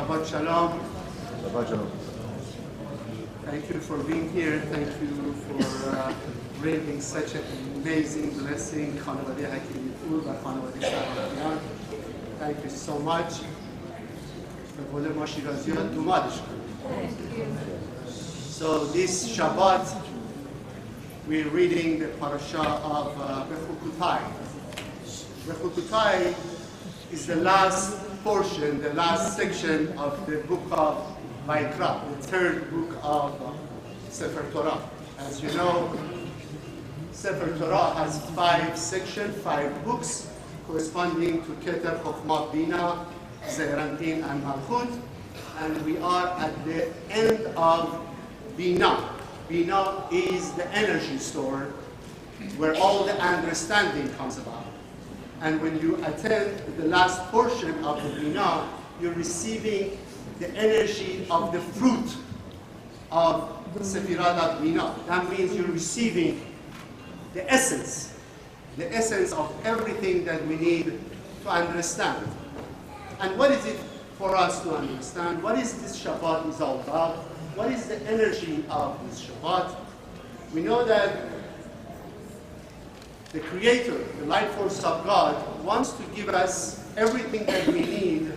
Shabbat Shalom. Shabbat Shalom. Thank you for being here. Thank you for bringing such an amazing blessing. خانواده حکیمی پور و خانواده شهرانیان. Thank you so much. به قول ما شیرازی‌ها دومادش کنید. So this Shabbat, we're reading the Parasha of Bechukotai. Behukotai is the last portion, the last section of the book of Vayikra, the third book of Sefer Torah. As you know, Sefer Torah has 5 sections, 5 books, corresponding to Keter, Chokhmah, Bina, Zeir Anpin, and Malchut. And we are at the end of Bina. Bina is the energy store where all the understanding comes about. And when you attend the last portion of the Bina, you're receiving the energy of the fruit of Sefirat of Bina. That means you're receiving the essence of everything that we need to understand. And what is it for us to understand? What is this Shabbat is all about? What is the energy of this Shabbat? We know that the Creator, the life force of God, wants to give us everything that we need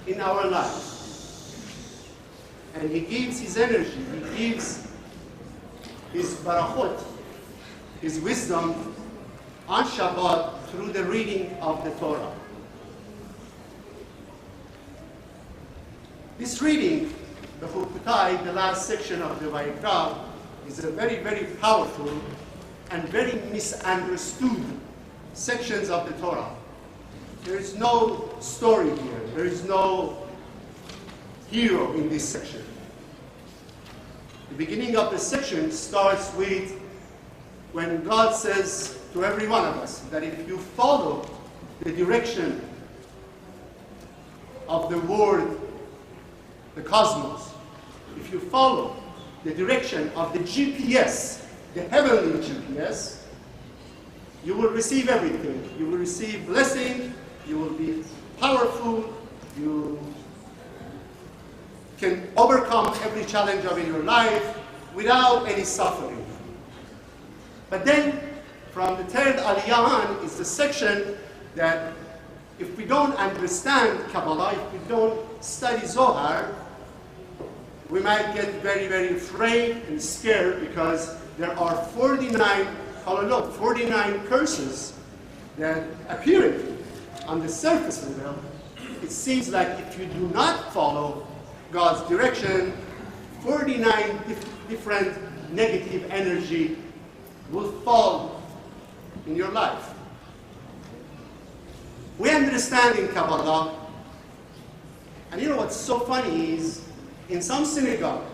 in our life. And He gives His energy, He gives His barachot, His wisdom on Shabbat through the reading of the Torah. This reading, the Behukotai, the last section of the Vayikra, is a very, very powerful and very misunderstood sections of the Torah. There is no story here. There is no hero in this section. The beginning of the section starts with when God says to every one of us that if you follow the direction of the world, the cosmos, if you follow the direction of the GPS, the heavenly GPS, you will receive everything. You will receive blessing, you will be powerful, you can overcome every challenge of your life without any suffering. But then, from the third Aliyah on, is the section that if we don't understand Kabbalah, if we don't study Zohar, we might get very, very afraid and scared because there are 49 curses that appear on the surface level. It seems like if you do not follow God's direction, 49 different negative energy will fall in your life. We understand in Kabbalah, and you know what's so funny is, in some synagogue,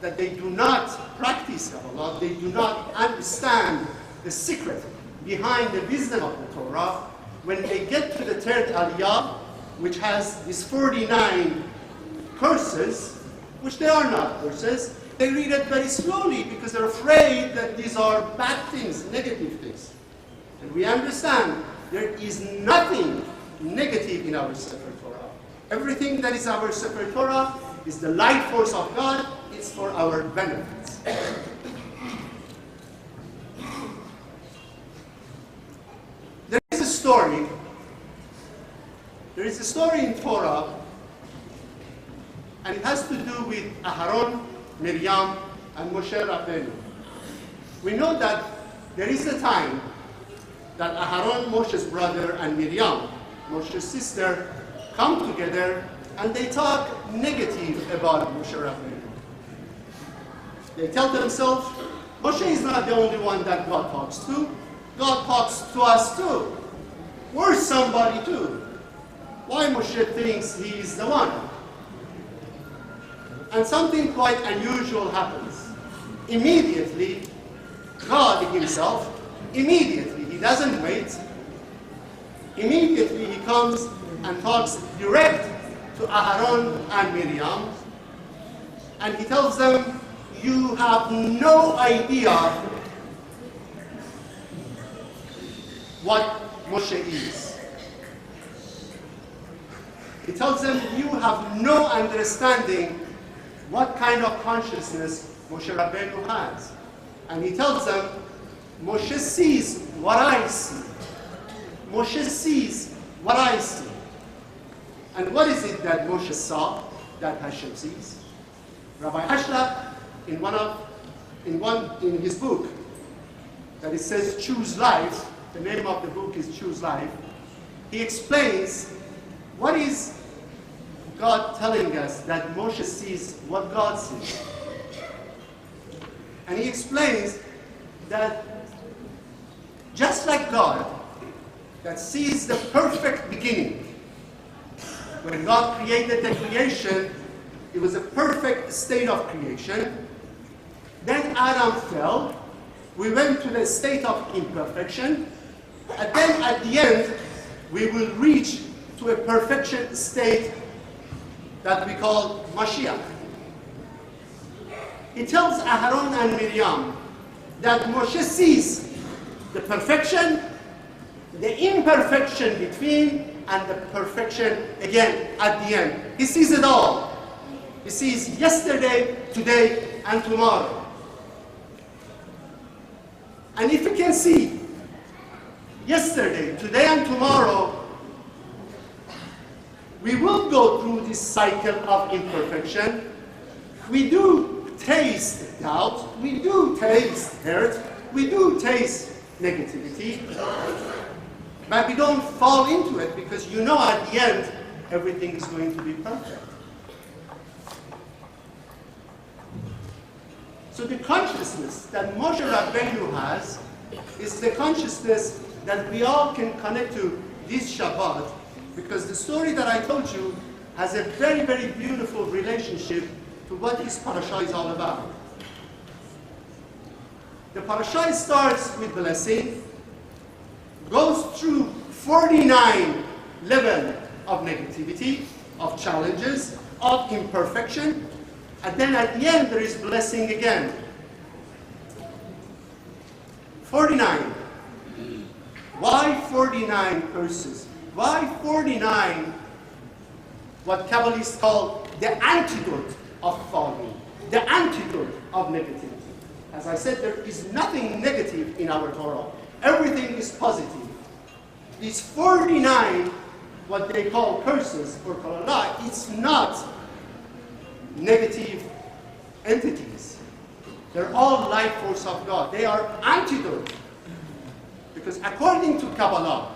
that they do not practice Kabbalah, they do not understand the secret behind the wisdom of the Torah. When they get to the third Aliyah, which has these 49 curses, which they are not curses, they read it very slowly because they're afraid that these are bad things, negative things. And we understand there is nothing negative in our Sefer Torah. Everything that is our Sefer Torah is the light force of God. It's for our benefits. There is a story. There is a story in Torah, and it has to do with Aharon, Miriam, and Moshe Rabbeinu. We know that there is a time that Aharon, Moshe's brother, and Miriam, Moshe's sister, come together and they talk negative about Moshe Rabbeinu. They tell themselves, Moshe is not the only one that God talks to. God talks to us too. We're somebody too. Why Moshe thinks he is the one? And something quite unusual happens. Immediately, God himself, he doesn't wait. Immediately he comes and talks direct to Aharon and Miriam, and he tells them, you have no idea what Moshe is. He tells them, you have no understanding what kind of consciousness Moshe Rabbeinu has. And he tells them, Moshe sees what I see. Moshe sees what I see. And what is it that Moshe saw that Hashem sees? Rabbi Ashlag, in his book, that it says Choose Life, the name of the book is Choose Life, he explains what is God telling us that Moshe sees what God sees. And he explains that just like God, that sees the perfect beginning, when God created the creation, it was a perfect state of creation. Then Adam fell. We went to the state of imperfection. And then at the end, we will reach to a perfection state that we call Mashiach. He tells Aharon and Miriam that Moshe sees the perfection, the imperfection between, and the perfection again at the end. He sees it all. He sees yesterday, today, and tomorrow. And if we can see yesterday, today, and tomorrow, we will go through this cycle of imperfection. We do taste doubt, we do taste hurt, we do taste negativity, but we don't fall into it because you know at the end everything is going to be perfect. So the consciousness that Moshe Rabbeinu has is the consciousness that we all can connect to this Shabbat, because the story that I told you has a very, very beautiful relationship to what this parasha is all about. The parasha starts with blessing, goes through 49 levels of negativity, of challenges, of imperfection, and then at the end there is blessing again. 49. Why 49 curses? Why 49 what Kabbalists call the antidote of falling, the antidote of negativity? As I said, there is nothing negative in our Torah. Everything is positive. These 49, what they call curses or Kabbalah, it's not negative entities. They're all life force of God. They are antidote. Because according to Kabbalah,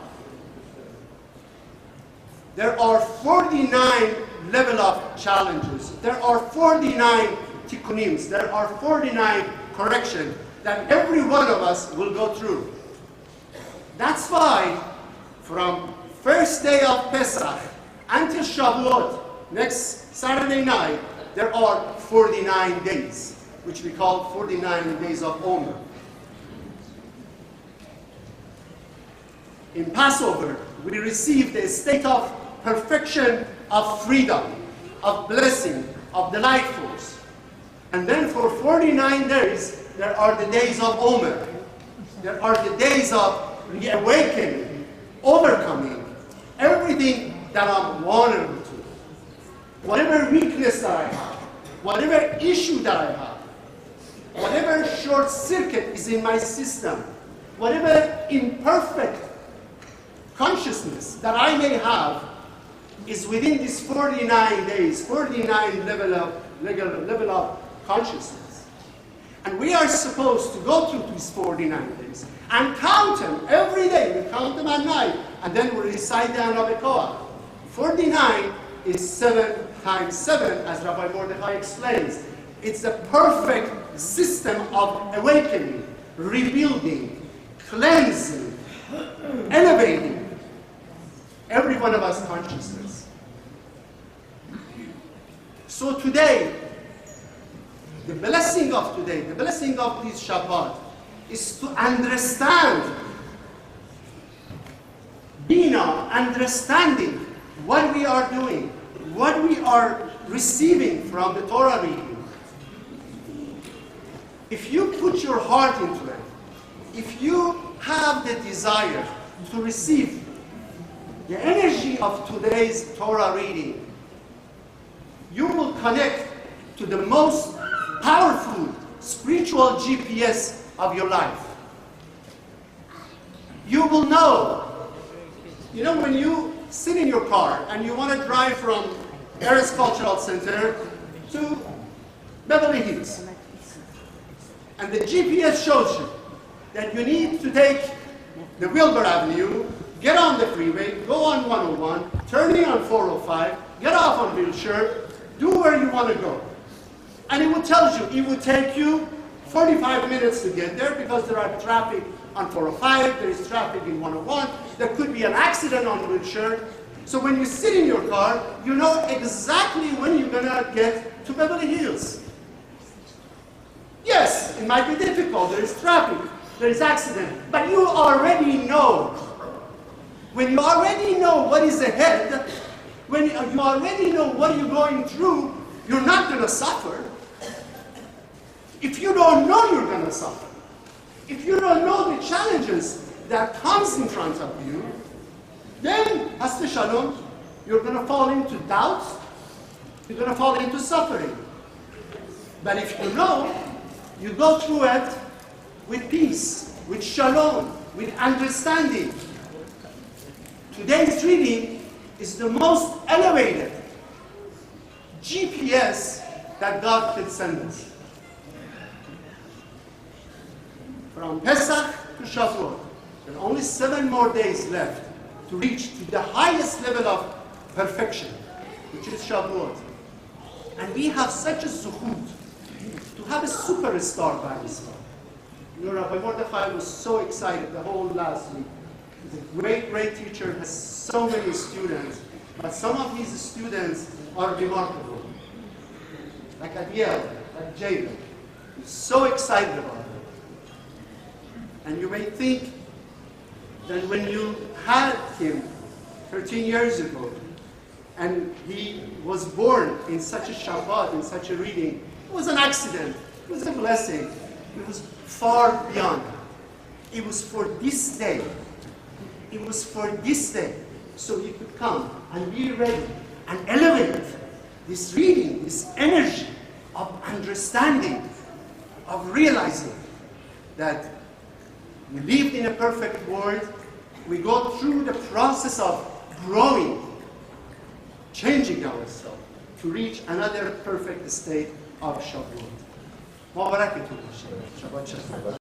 there are 49 level of challenges. There are 49 tikkunims. There are 49 corrections that every one of us will go through. That's why from first day of Pesach until Shavuot, next Saturday night, there are 49 days, which we call 49 days of Omer. In Passover, we receive the state of perfection, of freedom, of blessing, of the life force. And then for 49 days, there are the days of Omer. There are the days of reawakening, overcoming everything that I'm vulnerable to. Whatever weakness that I have, whatever issue that I have, whatever short circuit is in my system, whatever imperfect consciousness that I may have is within these 49 days, 49 level of consciousness. And we are supposed to go through these 49 days and count them every day. We count them at night, and then we recite the Anabekoah. 49 is 7 times 7, as Rabbi Mordechai explains. It's the perfect system of awakening, rebuilding, cleansing, elevating every one of us consciousness. So today, the blessing of today, the blessing of this Shabbat, is to understand, Bina, understanding what we are doing, what we are receiving from the Torah reading. If you put your heart into it, if you have the desire to receive the energy of today's Torah reading, you will connect to the most powerful spiritual GPS of your life. You will know, when you sit in your car and you want to drive from Eretz Cultural Center to Beverly Hills, and the GPS shows you that you need to take the Wilbur Avenue, get on the freeway, go on 101, turn in on 405, get off on Wilshire, do where you want to go. And it will tell you, it will take you 45 minutes to get there because there are traffic on 405, there is traffic in 101, there could be an accident on Wilshire. So when you sit in your car, you know exactly when you're going to get to Beverly Hills. Yes, it might be difficult, there is traffic, there is accident, but you already know. When you already know what is ahead, when you already know what you're going through, you're not going to suffer. If you don't know, you're going to suffer. If you don't know the challenges that comes in front of you, then, Hasbe Shalom, you're going to fall into doubt, you're going to fall into suffering. But if you know, you go through it with peace, with shalom, with understanding. Today's reading is the most elevated GPS that God could send us. From Pesach to Shavuot, there are only 7 more days left to reach to the highest level of perfection, which is Shavuot. And we have such a zuhud to have a superstar by his side. Rabbi Mordechai was so excited the whole last week. He's a great, great teacher, has so many students, but some of his students are remarkable. Like Adiel, like Jacob. He's so excited about it. And you may think that when you had him 13 years ago, and he was born in such a Shabbat, in such a reading, it was an accident, it was a blessing, it was far beyond. It was for this day. It was for this day. So you could come and be ready and elevate this reading, this energy of understanding, of realizing that we live in a perfect world. We go through the process of growing, changing ourselves to reach another perfect state of Shavuot. Shabbat Shalom.